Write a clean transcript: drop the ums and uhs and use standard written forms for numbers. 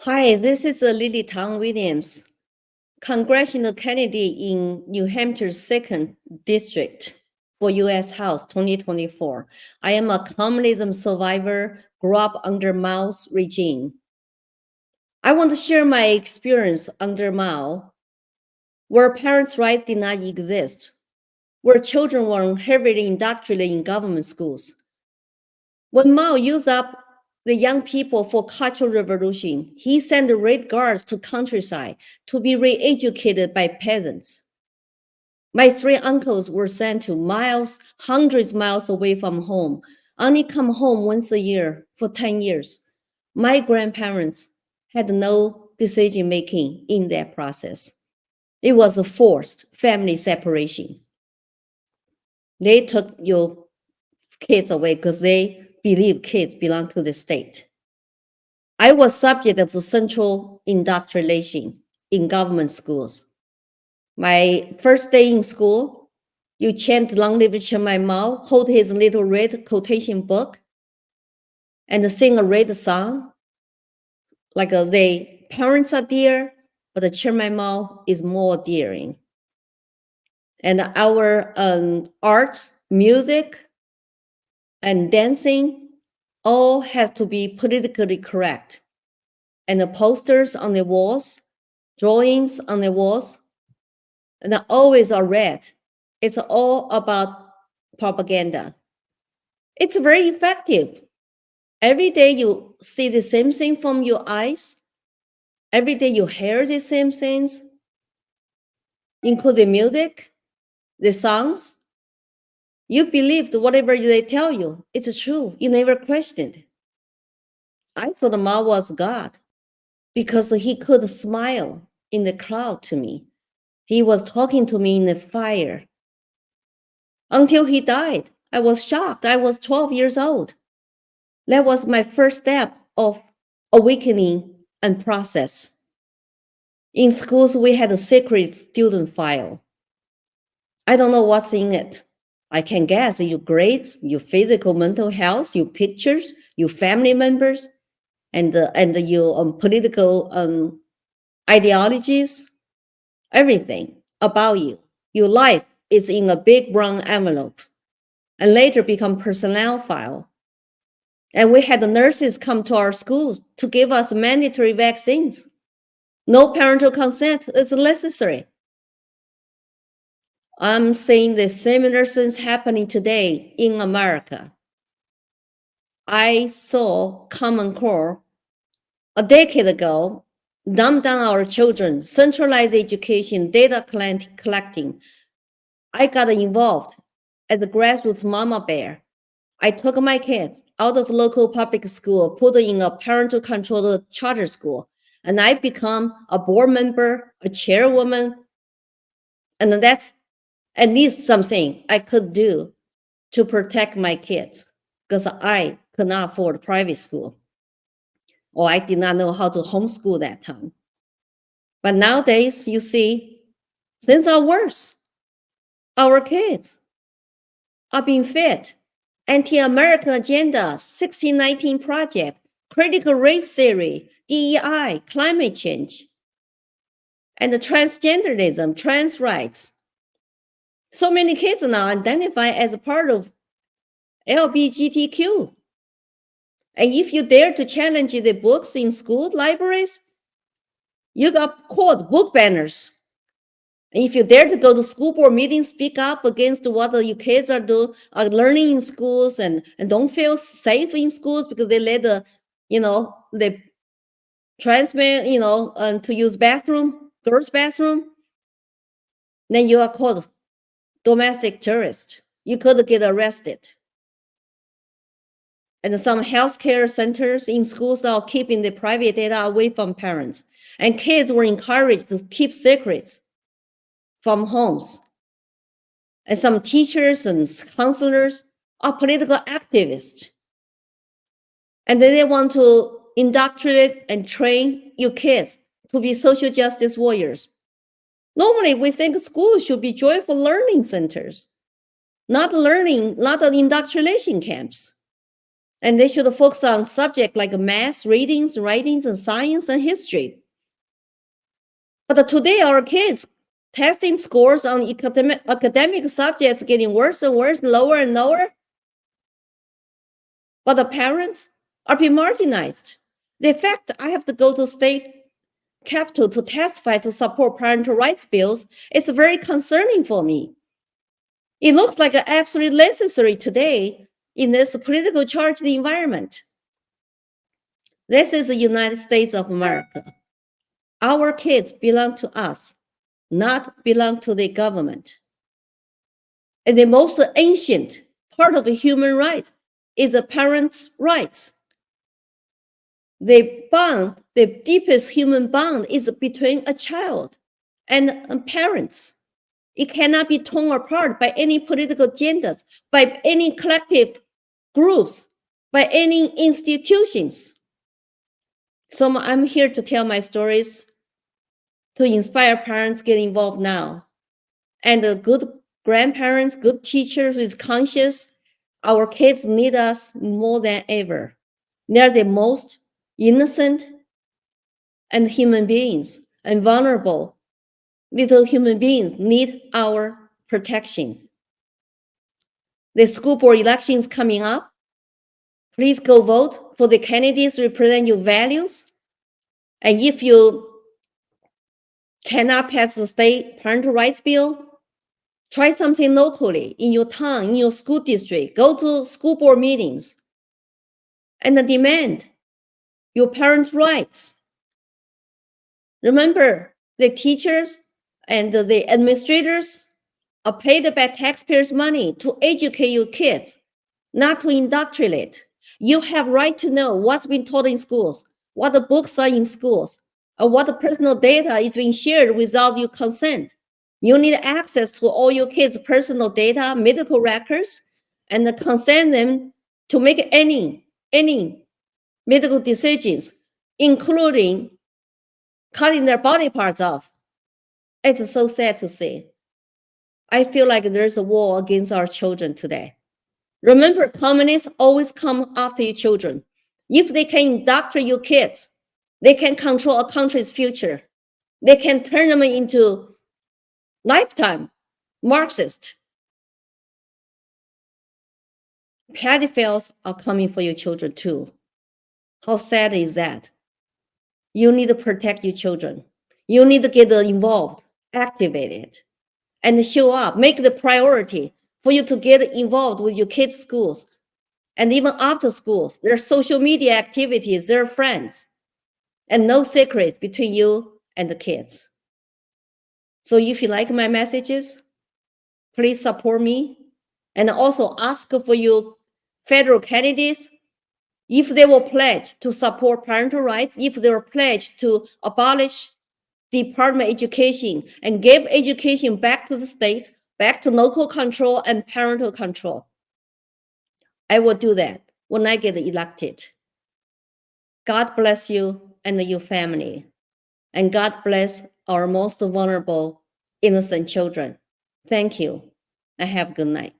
Hi, this is Lily Tang Williams, congressional candidate in New Hampshire's 2nd District for U.S. House 2024. I am a communism survivor, grew up under Mao's regime. I want to share my experience under Mao, where parents' rights did not exist, where children were heavily indoctrinated in government schools. When Mao used up the young people for cultural revolution, he sent the Red Guards to countryside to be re-educated by peasants. My three uncles were sent to miles, hundreds miles away from home, only come home once a year for 10 years. My grandparents had no decision making in that process. It was a forced family separation. They took your kids away because they believe kids belong to the state. I was subject of central indoctrination in government schools. My first day in school, you chant "Long live Chairman Mao," hold his little red quotation book, and sing a red song. Like the parents are dear, but the Chairman Mao is more dearing. And our art, music, and dancing all has to be politically correct. And the posters on the walls, drawings on the walls, and always are red. It's all about propaganda. It's very effective. Every day you see the same thing from your eyes. Every day you hear the same things, including music, the songs. You believed whatever they tell you. It's true. You never questioned. I thought Mao was God because he could smile in the crowd to me. He was talking to me in the fire. Until he died, I was shocked. I was 12 years old. That was my first step of awakening and process. In schools, we had a secret student file. I don't know what's in it. I can guess your grades, your physical, mental health, your pictures, your family members, and your political ideologies, everything about you. Your life is in a big brown envelope and later become personnel file. And we had the nurses come to our schools to give us mandatory vaccines. No parental consent is necessary. I'm seeing the similar things happening today in America. I saw Common Core a decade ago dumb down our children, centralize education, data collecting. I got involved as a grassroots mama bear. I took my kids out of local public school, put in a parental controlled charter school, and I become a board member, a chairwoman, and that's at least something I could do to protect my kids because I could not afford private school, or I did not know how to homeschool that time. But nowadays, you see, things are worse. Our kids are being fed anti-American agenda, 1619 Project, critical race theory, DEI, climate change, and the transgenderism, trans rights. So many kids now identify as a part of LGBTQ. And if you dare to challenge the books in school libraries, you got called book banners. And if you dare to go to school board meetings, speak up against what your kids are learning in schools and don't feel safe in schools because they let the trans men, to use girls' bathroom, then you are called domestic terrorist. You could get arrested. And some healthcare centers in schools are keeping the private data away from parents. And kids were encouraged to keep secrets from homes. And some teachers and counselors are political activists. And then they want to indoctrinate and train your kids to be social justice warriors. Normally, we think schools should be joyful learning centers, not indoctrination camps. And they should focus on subjects like math, readings, writings, and science and history. But today, our kids testing scores on academic subjects getting worse and worse, lower and lower. But the parents are being marginalized. The fact I have to go to state capital to testify to support parental rights bills is very concerning for me. It looks like absolutely necessary today in this political charged environment. This is the United States of America. Our kids belong to us, not belong to the government. And the most ancient part of a human right is a parent's rights. The bond, the deepest human bond is between a child and parents. It cannot be torn apart by any political agendas, by any collective groups, by any institutions. So I'm here to tell my stories to inspire parents get involved now. And the good grandparents, good teachers with conscience, our kids need us more than ever. They're the most innocent and human beings and vulnerable little human beings need our protections. The school board election is coming up. Please go vote for the candidates who represent your values. And if you cannot pass the state parental rights bill, try something locally in your town, in your school district. Go to school board meetings and demand your parents' rights. Remember, the teachers and the administrators are paid by taxpayers' money to educate your kids, not to indoctrinate. You have right to know what's been taught in schools, what the books are in schools, or what the personal data is being shared without your consent. You need access to all your kids' personal data, medical records, and consent them to make any medical decisions, including cutting their body parts off. It's so sad to see. I feel like there's a war against our children today. Remember, communists always come after your children. If they can indoctrinate your kids, they can control a country's future. They can turn them into lifetime Marxist. Pedophiles are coming for your children too. How sad is that? You need to protect your children. You need to get involved, activated, and show up. Make it a priority for you to get involved with your kids' schools. And even after schools, there are social media activities, there are friends, and no secrets between you and the kids. So if you like my messages, please support me. And also ask for your federal candidates if they will pledge to support parental rights, if they will pledge to abolish Department of Education and give education back to the state, back to local control and parental control. I will do that when I get elected. God bless you and your family. And God bless our most vulnerable, innocent children. Thank you, and have a good night.